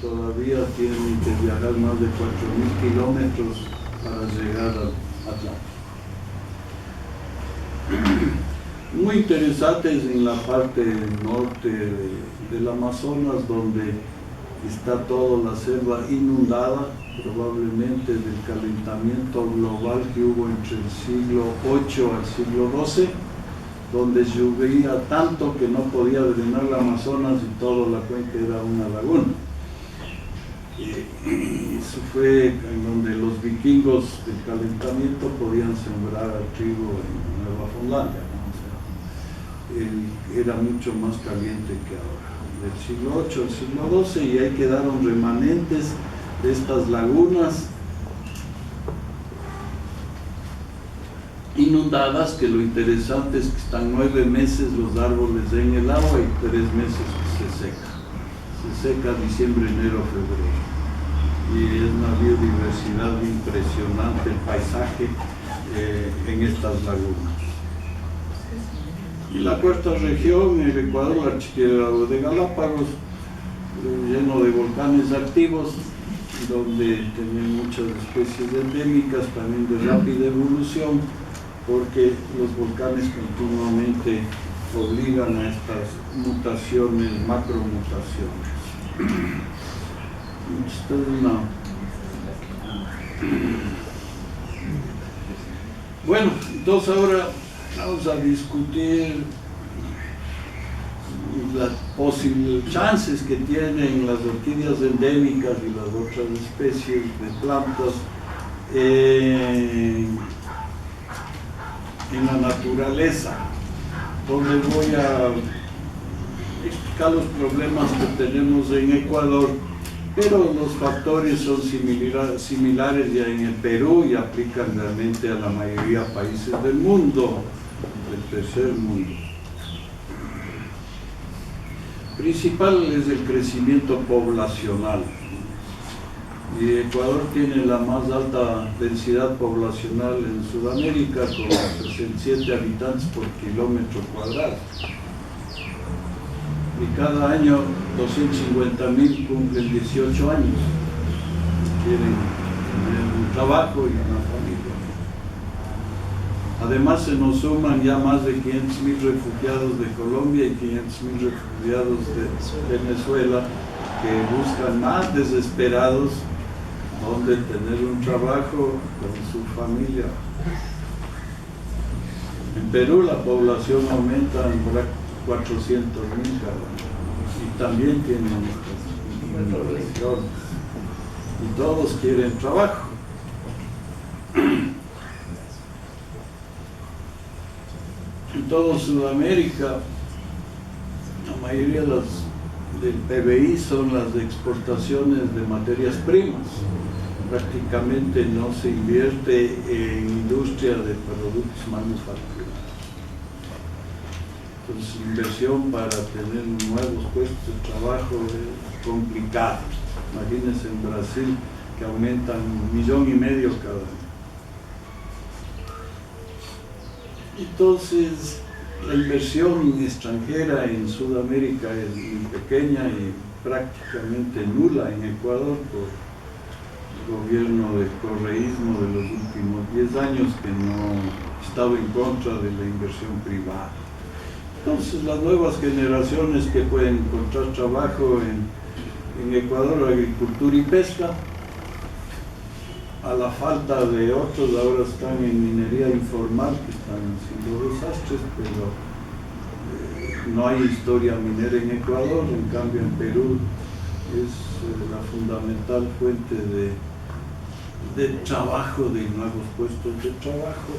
todavía tienen que viajar más de 4.000 kilómetros para llegar al Atlántico. Muy interesantes en la parte norte del Amazonas, donde está toda la selva inundada, probablemente del calentamiento global que hubo entre el siglo VIII al siglo XII, donde llovía tanto que no podía drenar el Amazonas y toda la cuenca era una laguna. Y eso fue en donde los vikingos del calentamiento podían sembrar trigo en Nueva Finlandia, ¿no? O sea, era mucho más caliente que ahora, del siglo VIII al siglo XII, y ahí quedaron remanentes de estas lagunas inundadas, que lo interesante es que están 9 meses los árboles en el agua y 3 meses que se seca. Se seca diciembre, enero, febrero. Y es una biodiversidad impresionante el paisaje en estas lagunas. Y la cuarta región, el Ecuador, el archipiélago de Galápagos, lleno de volcanes activos, donde tienen muchas especies endémicas, también de rápida evolución, porque los volcanes continuamente obligan a estas mutaciones, macromutaciones. Esta es una... Bueno, entonces ahora vamos a discutir las posibles chances que tienen las orquídeas endémicas y las otras especies de plantas en la naturaleza, donde voy a explicar los problemas que tenemos en Ecuador, pero los factores son similares ya en el Perú y aplican realmente a la mayoría de países del mundo, del tercer mundo. Principal es el crecimiento poblacional. Y Ecuador tiene la más alta densidad poblacional en Sudamérica, con 67 habitantes por kilómetro cuadrado. Y cada año 250.000 cumplen 18 años. Quieren tener un trabajo y una familia. Además se nos suman ya más de 500.000 refugiados de Colombia y 500.000 refugiados de Venezuela, que buscan más desesperados donde tener un trabajo con su familia. En Perú la población aumenta en 400.000 cada año y también tienen inmigraciones y todos quieren trabajo. En toda Sudamérica la mayoría del PBI son las exportaciones de materias primas. Prácticamente no se invierte en industria de productos manufacturados. Entonces, inversión para tener nuevos puestos de trabajo es complicado. Imagínense en Brasil, que aumentan 1,5 millones cada año. Entonces, la inversión extranjera en Sudamérica es muy pequeña y prácticamente nula en Ecuador por el gobierno del correísmo de los últimos 10 años, que no estaba en contra de la inversión privada. Entonces, las nuevas generaciones que pueden encontrar trabajo en Ecuador, agricultura y pesca, a la falta de otros, ahora están en minería informal, que están haciendo desastres, pero no hay historia minera en Ecuador. En cambio en Perú es la fundamental fuente de trabajo, de nuevos puestos de trabajo,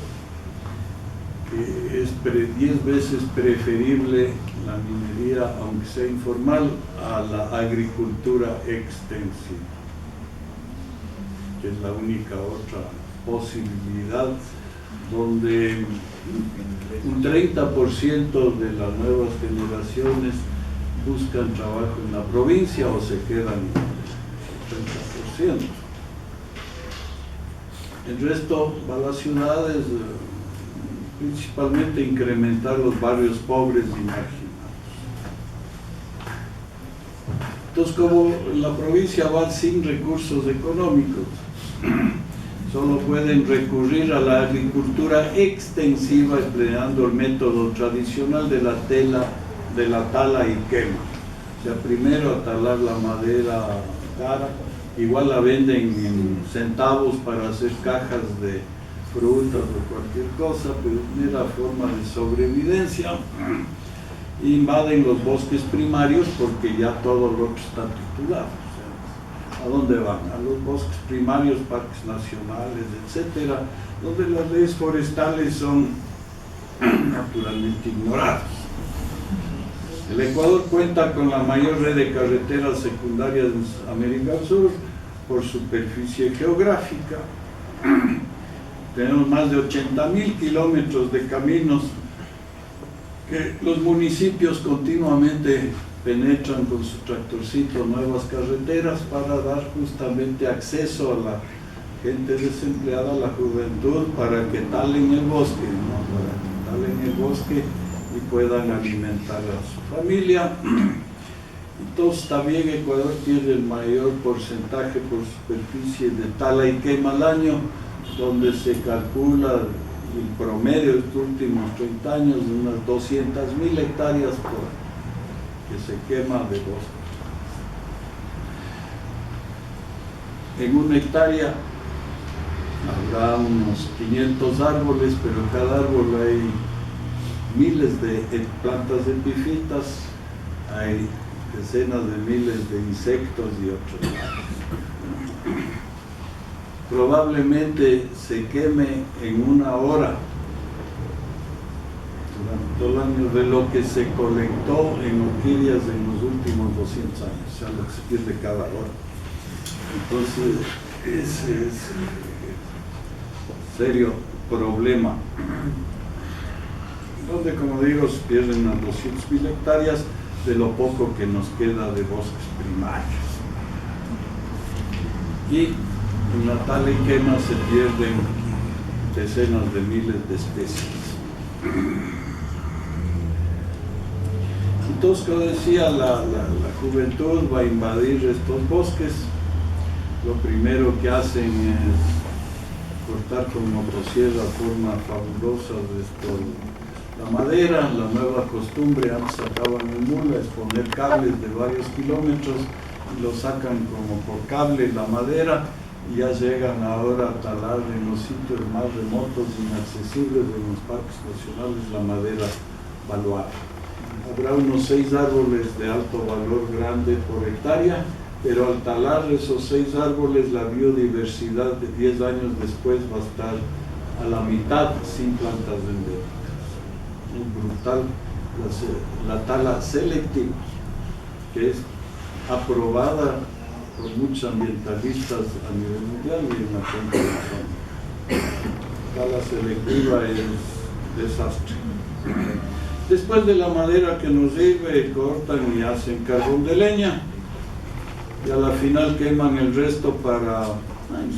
que es 10 veces preferible la minería, aunque sea informal, a la agricultura extensiva, que es la única otra posibilidad, donde un 30% de las nuevas generaciones buscan trabajo en la provincia o se quedan 30%. El resto va a las ciudades, principalmente incrementar los barrios pobres y marginados. Entonces, como la provincia va sin recursos económicos, solo pueden recurrir a la agricultura extensiva empleando el método tradicional de la tala y quema. O sea, primero atalar la madera cara, igual la venden en centavos para hacer cajas de frutas o cualquier cosa, pero es una forma de sobrevivencia. Invaden los bosques primarios porque ya todo lo otro está titulado. O sea, ¿a dónde van? A los bosques primarios, parques nacionales, etcétera, donde las leyes forestales son naturalmente ignoradas. El Ecuador cuenta con la mayor red de carreteras secundarias de América del Sur por superficie geográfica. Tenemos más de 80.000 kilómetros de caminos que los municipios continuamente penetran con su tractorcito nuevas carreteras para dar justamente acceso a la gente desempleada, a la juventud, para que talen el bosque, ¿no? Para que talen el bosque y puedan alimentar a su familia. Entonces también Ecuador tiene el mayor porcentaje por superficie de tala y quema al año, donde se calcula el promedio de estos últimos 30 años de unas 200.000 hectáreas que se quema de bosque. En una hectárea habrá unos 500 árboles, pero en cada árbol hay miles de plantas epífitas, hay decenas de miles de insectos y otros. Probablemente se queme en una hora durante todo el año de lo que se colectó en orquídeas en los últimos 200 años, o sea, lo que se pierde cada hora. Entonces, ese es un serio problema, donde, como digo, se pierden unas 200.000 hectáreas de lo poco que nos queda de bosques primarios. Y en la tala y quema se pierden decenas de miles de especies. Entonces, como decía, la juventud va a invadir estos bosques. Lo primero que hacen es cortar con motosierra forma fabulosa la madera. La nueva costumbre, antes sacaban en mula, es poner cables de varios kilómetros y lo sacan como por cable la madera, y ya llegan ahora a talar en los sitios más remotos, inaccesibles de los parques nacionales, la madera valuada. Habrá unos 6 árboles de alto valor grande por hectárea, pero al talar esos 6 árboles, la biodiversidad de 10 años después va a estar a la mitad sin plantas endémicas. Es brutal la tala selectiva, que es aprobada por muchos ambientalistas a nivel mundial y en la cuenca de la zona. Tala selectiva es desastre. Después de la madera que nos sirve, cortan y hacen carbón de leña, y a la final queman el resto para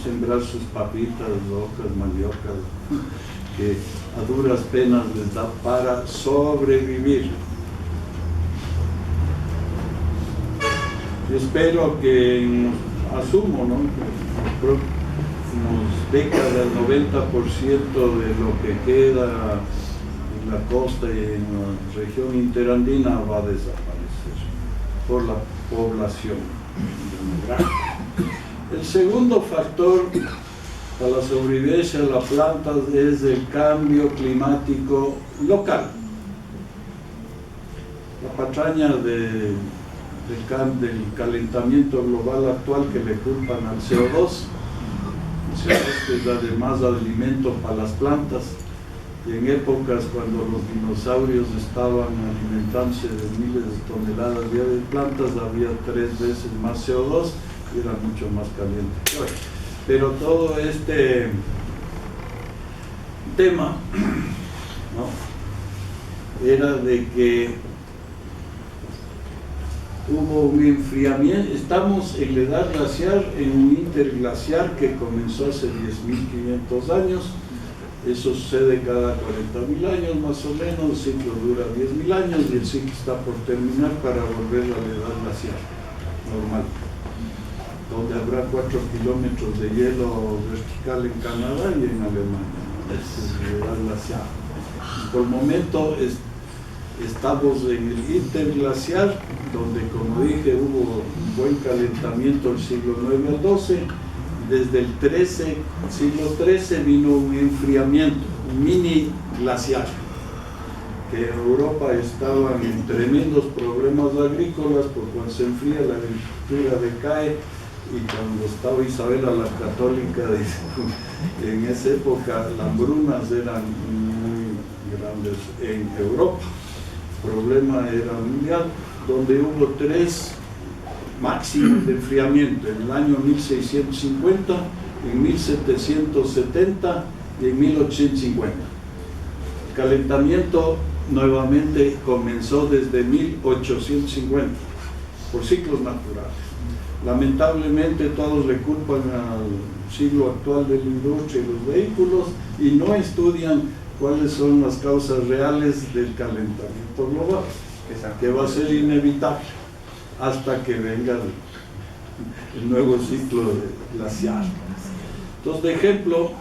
sembrar sus papitas, locas, maniocas, que a duras penas les da para sobrevivir. Y espero que, asumo, ¿no?, que en unas décadas, el 90% de lo que queda en la costa y en la región interandina va a desaparecer por la población demográfica. El segundo factor para la sobrevivencia de las plantas es el cambio climático local. La patraña del calentamiento global actual que le culpan al CO2, que es la de más alimento para las plantas, y en épocas cuando los dinosaurios estaban alimentándose de miles de toneladas diarias de plantas, había 3 veces más CO2 y era mucho más caliente que hoy. Pero todo este tema, ¿no?, era de que hubo un enfriamiento. Estamos en la edad glaciar, en un interglaciar que comenzó hace 10.500 años. Eso sucede cada 40.000 años más o menos. El ciclo dura 10.000 años y el ciclo está por terminar para volver a la edad glaciar. normal, donde habrá 4 kilómetros de hielo vertical en Canadá y en Alemania. Es la glaciar. Por el momento estamos en el interglaciar, donde, como dije, hubo un buen calentamiento del siglo IX al XII. Desde el siglo XIII vino un enfriamiento, un mini glaciar, que en Europa estaban en tremendos problemas agrícolas, porque cuando se enfría la agricultura decae, y cuando estaba Isabela la Católica, en esa época las hambrunas eran muy grandes en Europa. El problema era mundial, donde hubo 3 máximos de enfriamiento, en el año 1650, en 1770 y en 1850. El calentamiento nuevamente comenzó desde 1850, por ciclos naturales. Lamentablemente todos le culpan al siglo actual de la industria y los vehículos y no estudian cuáles son las causas reales del calentamiento global, que va a ser inevitable hasta que venga el nuevo ciclo glacial. Entonces, de ejemplo,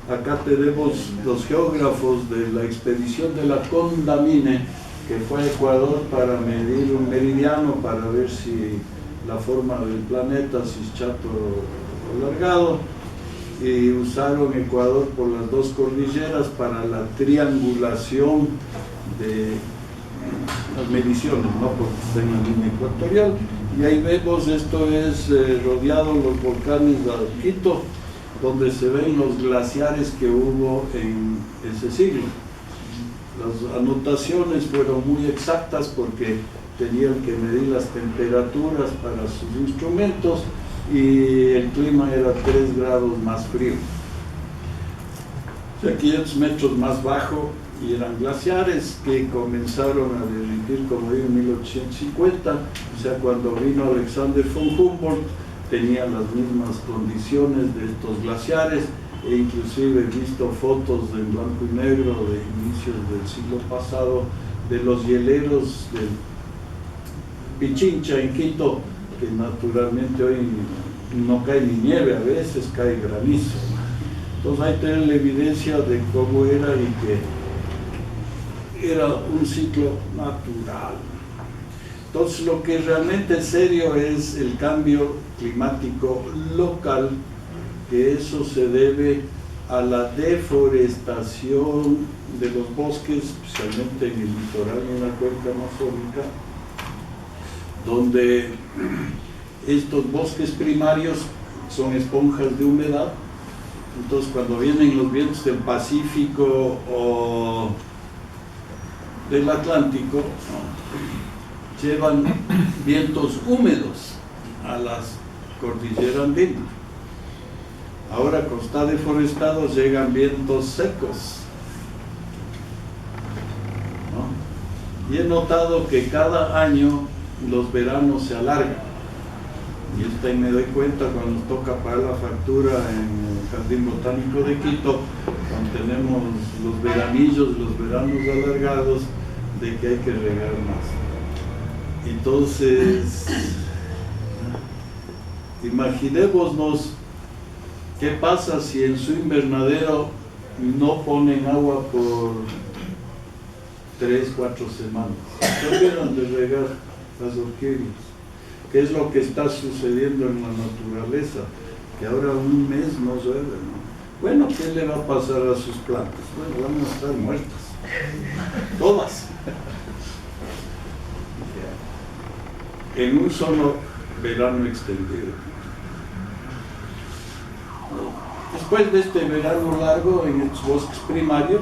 acá tenemos los geógrafos de la expedición de la Condamine, que fue a Ecuador para medir un meridiano, para ver si la forma del planeta, si es chato o alargado, y usaron Ecuador por las 2 cordilleras para la triangulación de las mediciones, ¿no? Porque está en la línea ecuatorial, y ahí vemos, esto es rodeado los volcanes de Quito, donde se ven los glaciares que hubo en ese siglo. Las anotaciones fueron muy exactas porque tenían que medir las temperaturas para sus instrumentos y el clima era 3 grados más frío. O sea, 500 metros más bajo, y eran glaciares que comenzaron a derretir, como digo, en 1850, o sea, cuando vino Alexander von Humboldt tenía las mismas condiciones de estos glaciares, e inclusive he visto fotos en blanco y negro de inicios del siglo pasado de los hieleros del Pichincha en Quito, que naturalmente hoy no cae ni nieve, a veces cae granizo. Entonces ahí tienen la evidencia de cómo era y que era un ciclo natural. Entonces lo que realmente es serio es el cambio climático local, que eso se debe a la deforestación de los bosques, especialmente en el litoral y en la cuenca amazónica, donde estos bosques primarios son esponjas de humedad. Entonces cuando vienen los vientos del Pacífico o del Atlántico, ¿no?, llevan vientos húmedos a las cordilleras andinas. Ahora, como está deforestado, llegan vientos secos, ¿no? Y he notado que cada año los veranos se alargan. Y esto ahí me doy cuenta cuando nos toca pagar la factura en el Jardín Botánico de Quito, cuando tenemos los veranillos, los veranos alargados, de que hay que regar más. Entonces, imaginémonos qué pasa si en su invernadero no ponen agua por 3, 4 semanas. ¿Qué vieron de regar las orquídeas? ¿Qué es lo que está sucediendo en la naturaleza? Que ahora un mes no llueve, ¿no? Bueno, ¿qué le va a pasar a sus plantas? Bueno, van a estar muertas. Todas. En un solo verano extendido. Después de este verano largo en estos bosques primarios,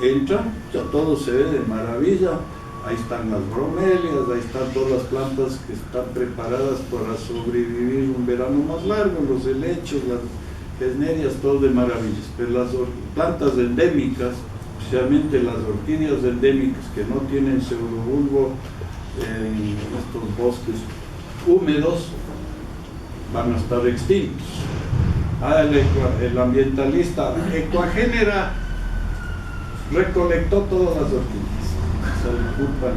entran, ya todo se ve de maravilla. Ahí están las bromelias, ahí están todas las plantas que están preparadas para sobrevivir un verano más largo, los helechos, las gesnerias, todo de maravillas. Pero las plantas endémicas, especialmente las orquídeas endémicas que no tienen pseudobulbo en estos bosques húmedos, van a estar extintos. El ambientalista Ecuagénera recolectó todas las orquídeas. Se le culpan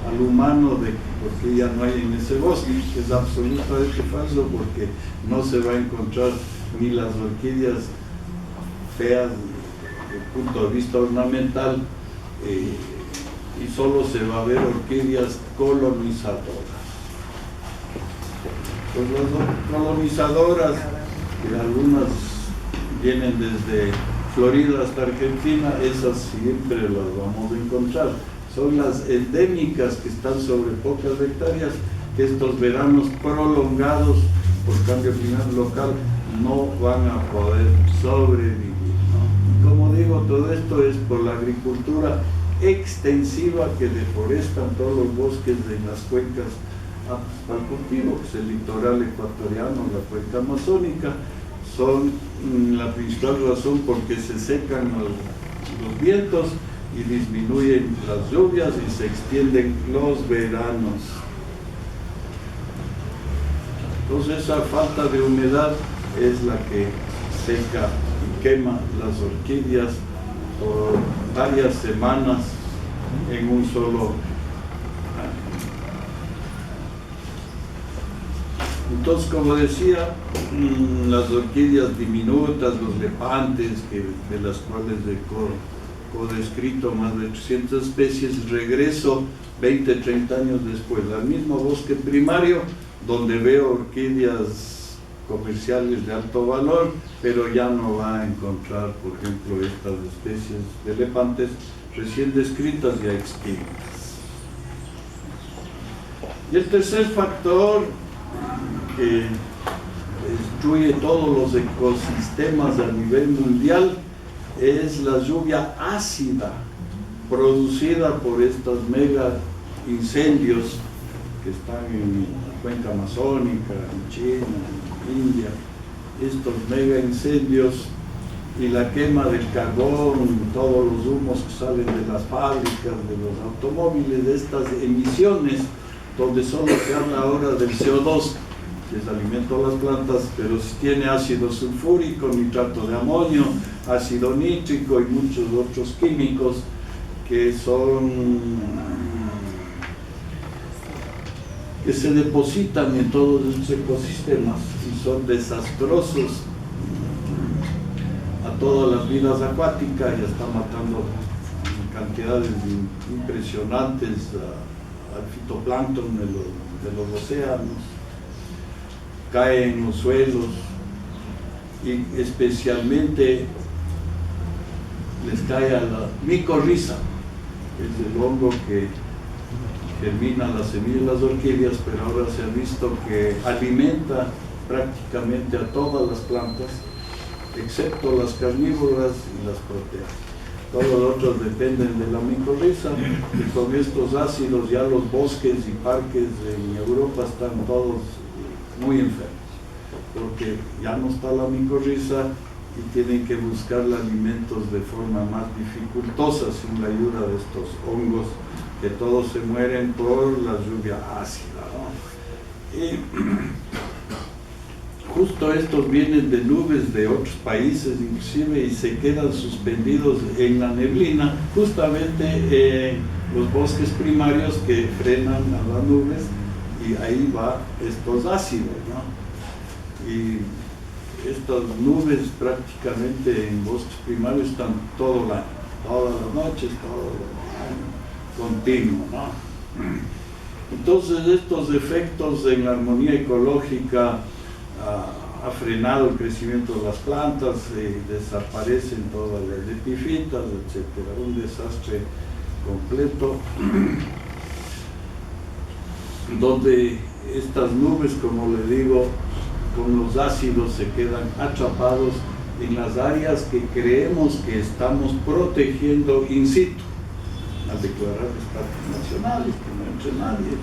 al humano de porque ya no hay en ese bosque. Es absolutamente falso, porque no se va a encontrar ni las orquídeas feas desde el punto de vista ornamental, y solo se va a ver orquídeas colonizadoras. Pues las colonizadoras, que algunas vienen desde Florida hasta Argentina, esas siempre las vamos a encontrar. Son las endémicas que están sobre pocas hectáreas, que estos veranos prolongados por cambio climático local no van a poder sobrevivir, ¿no? Y como digo, todo esto es por la agricultura extensiva que deforestan todos los bosques de las cuencas para el cultivo, que es el litoral ecuatoriano, la cuenca amazónica. Son la principal razón porque se secan los vientos y disminuyen las lluvias y se extienden los veranos. Entonces esa falta de humedad es la que seca y quema las orquídeas por varias semanas en un solo año. Entonces, como decía, las orquídeas diminutas, los lepantes, de las cuales he descrito más de 800 especies, regreso 20, 30 años después al mismo bosque primario, donde veo orquídeas comerciales de alto valor, pero ya no va a encontrar, por ejemplo, estas especies de lepantes recién descritas ya extintas. Y el tercer factor que destruye todos los ecosistemas a nivel mundial es la lluvia ácida producida por estos mega incendios que están en la cuenca amazónica, en China, en India. Estos mega incendios y la quema del carbón, todos los humos que salen de las fábricas, de los automóviles, de estas emisiones, donde solo se habla ahora del CO2, que es alimento a las plantas, pero si tiene ácido sulfúrico, nitrato de amonio, ácido nítrico y muchos otros químicos que se depositan en todos estos ecosistemas y son desastrosos a todas las vidas acuáticas, y está matando cantidades impresionantes al fitoplancton de los océanos, cae en los suelos y especialmente les cae a la micorriza, que es el hongo que germina las semillas de las orquídeas, pero ahora se ha visto que alimenta prácticamente a todas las plantas, excepto las carnívoras y las proteas. Todos los otros dependen de la micorriza, y con estos ácidos ya los bosques y parques en Europa están todos muy enfermos, porque ya no está la micorriza y tienen que buscar alimentos de forma más dificultosa sin la ayuda de estos hongos, que todos se mueren por la lluvia ácida, ¿no? Y justo estos vienen de nubes de otros países inclusive y se quedan suspendidos en la neblina, justamente los bosques primarios que frenan a las nubes, y ahí va estos ácidos, ¿no? Y estas nubes prácticamente en bosques primarios están todo el año, todas las noches, todo el año, continuo, ¿no? Entonces estos efectos en la armonía ecológica ha frenado el crecimiento de las plantas, desaparecen todas las epifitas, etcétera, un desastre completo, donde estas nubes, como le digo, con los ácidos se quedan atrapados en las áreas que creemos que estamos protegiendo in situ, al declarar parques nacionales, que no entre nadie,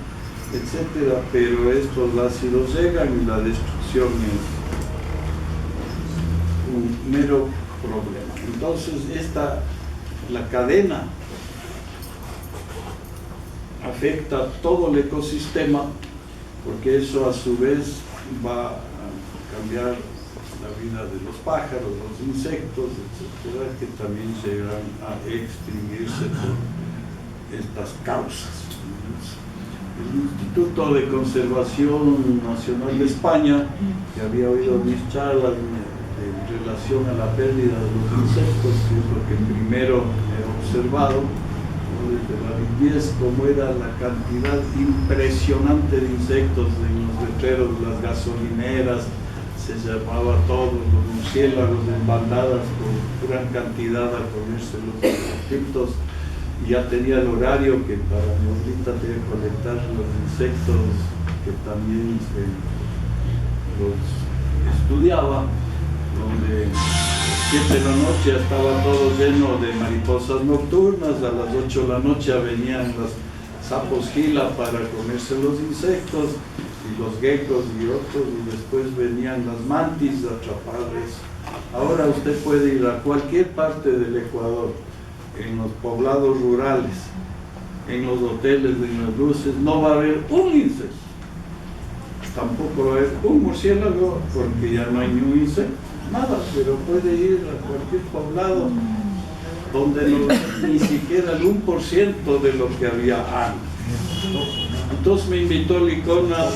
etcétera, pero estos ácidos llegan y la destrucción es un mero problema. Entonces la cadena afecta todo el ecosistema, porque eso a su vez va a cambiar la vida de los pájaros, los insectos, etcétera, que también llegan a extinguirse por estas causas. El Instituto de Conservación Nacional de España, que había oído mis charlas en relación a la pérdida de los insectos, que es lo que primero he observado, ¿no? Desde la niñez, cómo era la cantidad impresionante de insectos en los letreros de las gasolineras, se llamaba a todos los murciélagos en bandadas con gran cantidad a comerse los insectos, y ya tenía el horario que para mi abuelita tenía que colectar los insectos que también los estudiaba, donde a las 7 de la noche ya estaba todo lleno de mariposas nocturnas, a las 8 de la noche venían los sapos gila para comerse los insectos, y los geckos y otros, y después venían las mantis a atraparles. Ahora usted puede ir a cualquier parte del Ecuador, en los poblados rurales, en los hoteles, en las luces, no va a haber un insecto, tampoco va a haber un murciélago, porque ya no hay ni un insecto, nada, pero puede ir a cualquier poblado donde ni siquiera el 1% de lo que había antes. Entonces me invitó Licona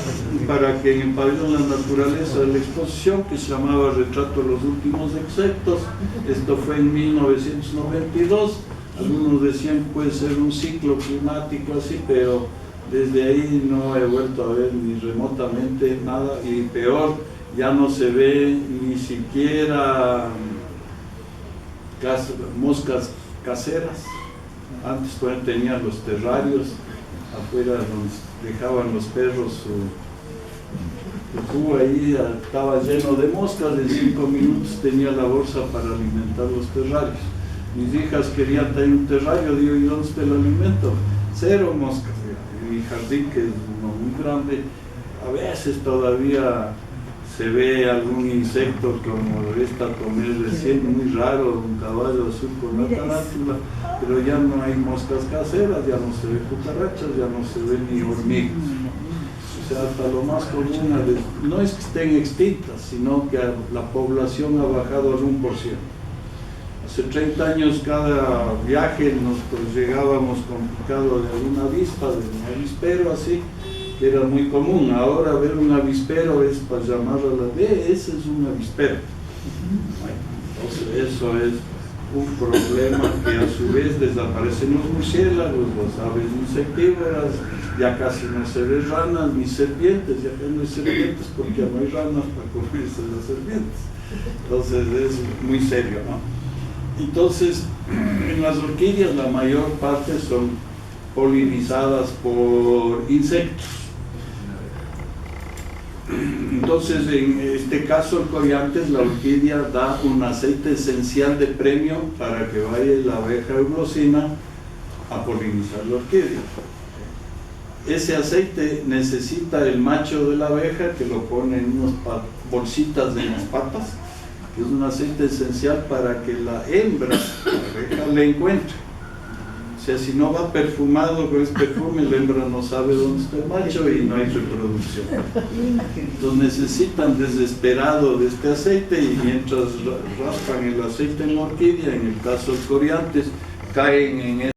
para que en el pabellón de la naturaleza de la exposición, que se llamaba Retrato de los últimos insectos, esto fue en 1992, algunos decían que puede ser un ciclo climático así, pero desde ahí no he vuelto a ver ni remotamente nada, y peor, ya no se ve ni siquiera moscas caseras. Antes cuando tenían los terrarios, afuera dejaban los perros su jugo ahí, estaba lleno de moscas, en 5 minutos tenía la bolsa para alimentar los terrarios. Mis hijas querían tener un terrario, digo, ¿y dónde está el alimento? 0 moscas. En mi jardín, que es uno muy grande, a veces todavía se ve algún insecto como esta comer recién, muy raro, un caballo azul con una tarántula, pero ya no hay moscas caseras, ya no se ve cucarachas, ya no se ve ni hormigas. O sea, hasta lo más común, no es que estén extintas, sino que la población ha bajado al 1%. Hace 30 años cada viaje nosotros llegábamos con picado de alguna avispa, de un avispero así, que era muy común. Ahora ver un avispero es para llamar a la ese es un avispero. Entonces eso es un problema, que a su vez desaparecen los murciélagos, las aves insectívoras, ya casi no se ven ranas ni serpientes, ya no hay serpientes porque ya no hay ranas para comerse las serpientes. Entonces es muy serio, ¿no? Entonces, en las orquídeas la mayor parte son polinizadas por insectos. Entonces, en este caso, el coriantes, la orquídea da un aceite esencial de premio para que vaya la abeja euglossina a polinizar la orquídea. Ese aceite necesita el macho de la abeja, que lo pone en unas bolsitas de las patas, que es un aceite esencial para que la hembra, la abeja, le encuentre. O sea, si no va perfumado con ese perfume, la hembra no sabe dónde está el macho y no hay reproducción. Entonces necesitan desesperado de este aceite, y mientras raspan el aceite en la orquídea, en el caso del coriantes, caen en